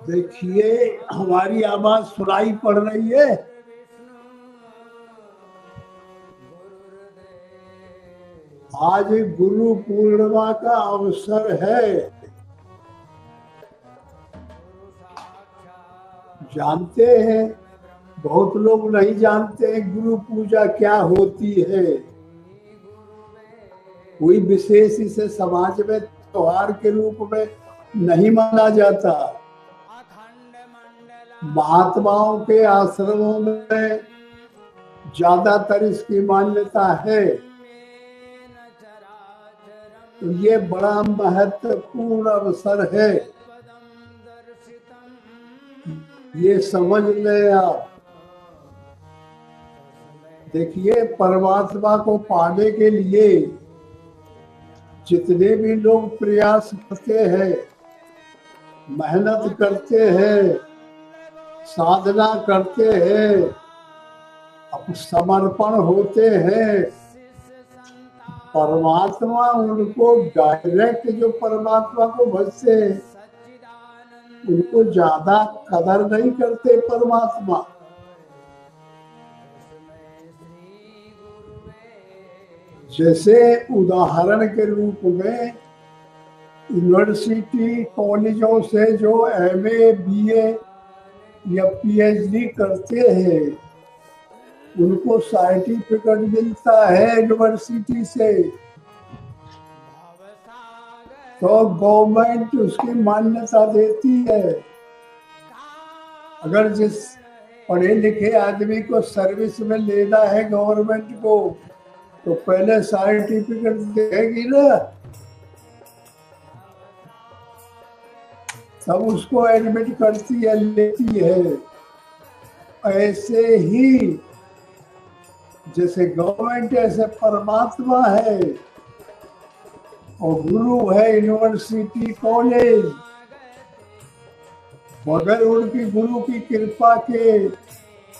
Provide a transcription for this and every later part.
देखिए, हमारी आवाज सुनाई पड़ रही है। आज गुरु पूर्णिमा का अवसर है। जानते हैं, बहुत लोग नहीं जानते हैं गुरु पूजा क्या होती है। कोई विशेष इसे समाज में त्योहार के रूप में नहीं माना जाता। महात्माओं के आश्रमों में ज्यादातर इसकी मान्यता है। तो ये बड़ा महत्वपूर्ण अवसर है, ये समझ लें आप। देखिए, परमात्मा को पाने के लिए जितने भी लोग प्रयास करते हैं, मेहनत करते हैं, साधना करते हैं, अब समर्पण होते हैं, परमात्मा उनको डायरेक्ट जो परमात्मा को भजते हैं उनको ज्यादा कदर नहीं करते परमात्मा। जैसे उदाहरण के रूप में यूनिवर्सिटी कॉलेजों से जो एमए, बीए या पीएचडी करते हैं उनको सर्टिफिकेट मिलता है यूनिवर्सिटी से, तो गवर्नमेंट उसकी मान्यता देती है। अगर जिस पढ़े लिखे आदमी को सर्विस में लेना है गवर्नमेंट को, तो पहले सर्टिफिकेट देगी ना, तब उसको एडमिट करती है, लेती है। ऐसे ही जैसे गवर्नमेंट, ऐसे परमात्मा है और गुरु है यूनिवर्सिटी कॉलेज। मगर उनकी गुरु की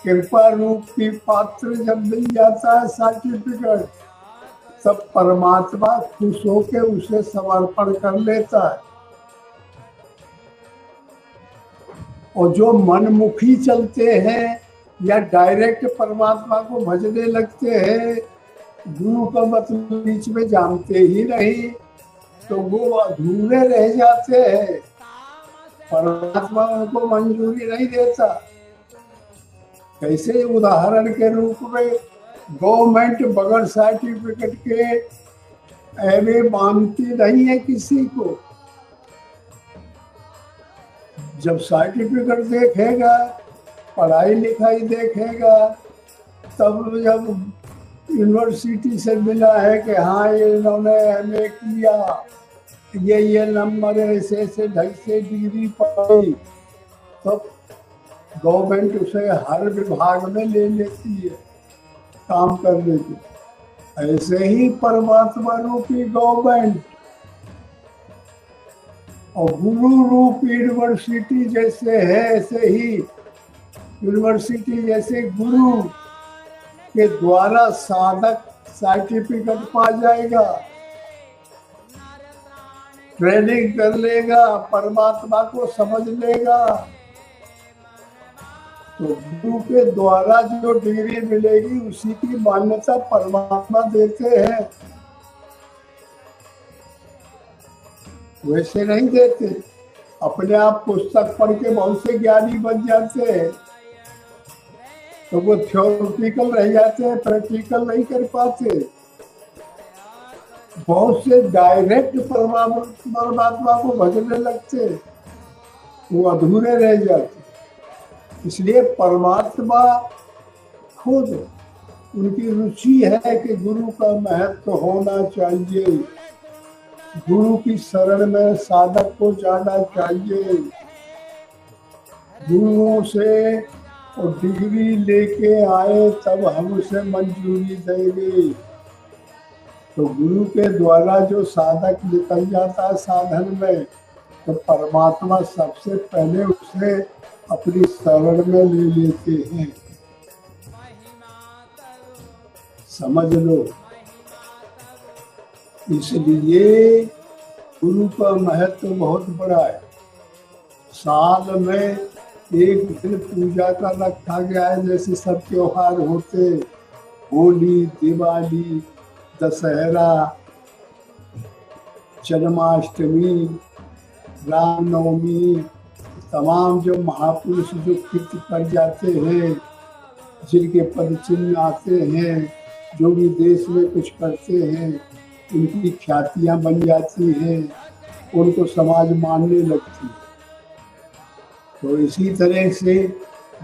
कृपा रूप की पात्र जब मिल जाता है सर्टिफिकेट, तब परमात्मा खुश होकर उसे समर्पण कर लेता है। और जो मनमुखी चलते हैं या डायरेक्ट परमात्मा को भजने लगते हैं, गुरु का मतलब बीच में जानते ही नहीं, तो वो अधूरे रह जाते हैं, परमात्मा उनको मंजूरी नहीं देता। कैसे उदाहरण के रूप में गवर्नमेंट बगैर सर्टिफिकेट के एमए मानती नहीं है किसी को। जब सर्टिफिकेट देखेगा, पढ़ाई लिखाई देखेगा, तब जब यूनिवर्सिटी से मिला है कि हाँ ये इन्होंने एमए किया, ये नंबर ऐसे ऐसे ढंग से डिग्री पाई, तो गवर्नमेंट उसे हर विभाग में ले लेती है काम करने के। ऐसे ही परमात्मा रूपी गवर्नमेंट और गुरु रूप यूनिवर्सिटी जैसे है, ऐसे ही यूनिवर्सिटी जैसे गुरु के द्वारा साधक सर्टिफिकेट पा जाएगा, ट्रेनिंग कर लेगा, परमात्मा को समझ लेगा, तो गुरु के द्वारा जो डिग्री मिलेगी उसी की मान्यता परमात्मा देते हैं, वैसे नहीं देते। अपने आप पुस्तक पढ़ के बहुत से ज्ञानी बन जाते हैं, तो वो थ्योरेटिकल रह जाते हैं, प्रैक्टिकल नहीं कर पाते। बहुत से डायरेक्ट परमात्मा को भजने लगते, वो अधूरे रह जाते। इसलिए परमात्मा खुद, उनकी रुचि है कि गुरु का महत्व होना चाहिए, गुरु की शरण में साधक को जाना चाहिए, गुरुओं से और डिग्री लेके आए तब हम उसे मंजूरी देंगे। तो गुरु के द्वारा जो साधक निकल जाता है साधन में, तो परमात्मा सबसे पहले उसे अपनी शरण में ले लेते हैं। समझ लो। इसलिए गुरु का महत्व बहुत बड़ा है। साल में एक दिन पूजा का रखा गया है, जैसे सब त्योहार होते, होली, दिवाली, दशहरा, जन्माष्टमी, रामनवमी, तमाम जो महापुरुष जो कीर्ति कर जाते हैं, जिनके पद चिन्ह आते हैं, जो भी देश में कुछ करते हैं, उनकी ख्यातियाँ बन जाती हैं, उनको समाज मानने लगती है। तो इसी तरह से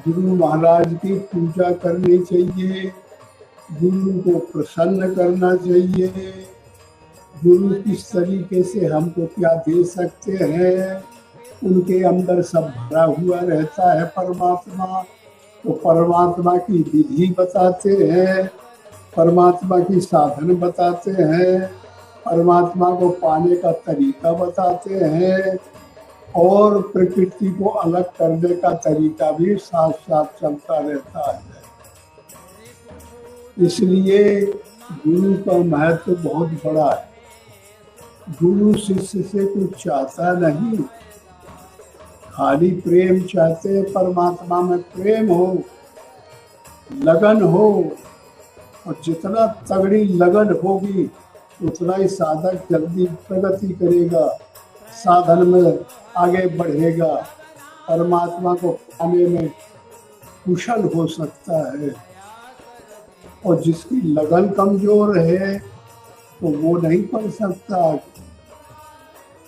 गुरु महाराज की पूजा करनी चाहिए, गुरु को प्रसन्न करना चाहिए। गुरु किस तरीके से हमको क्या दे सकते हैं, उनके अंदर सब भरा हुआ रहता है परमात्मा। तो परमात्मा की विधि बताते हैं, परमात्मा की साधन बताते हैं, परमात्मा को पाने का तरीका बताते हैं, और प्रकृति को अलग करने का तरीका भी साथ साथ चलता रहता है। इसलिए गुरु का महत्व बहुत बड़ा है। गुरु शिष्य से कुछ चाहता नहीं, खाली प्रेम चाहते हैं। परमात्मा में प्रेम हो, लगन हो, और जितना तगड़ी लगन होगी उतना ही साधक जल्दी प्रगति करेगा, साधन में आगे बढ़ेगा, परमात्मा को पाने में कुशल हो सकता है। और जिसकी लगन कमजोर है तो वो नहीं पढ़ सकता।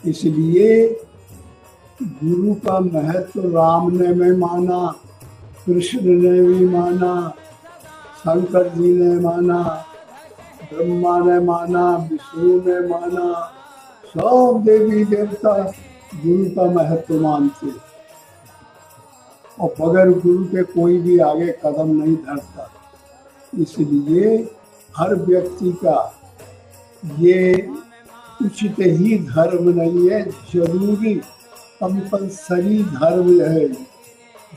इसलिए गुरु का महत्व राम ने भी माना, कृष्ण ने भी माना, शंकर जी ने माना, ब्रह्मा ने माना, विष्णु ने माना, सब देवी देवता गुरु का महत्व मानते। और बगैर गुरु के कोई भी आगे कदम नहीं धरता। इसलिए हर व्यक्ति का ये उचित ही धर्म नहीं है, जरूरी कंपलसरी धर्म है,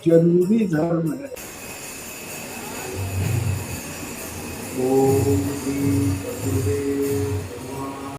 जरूरी धर्म है। ओम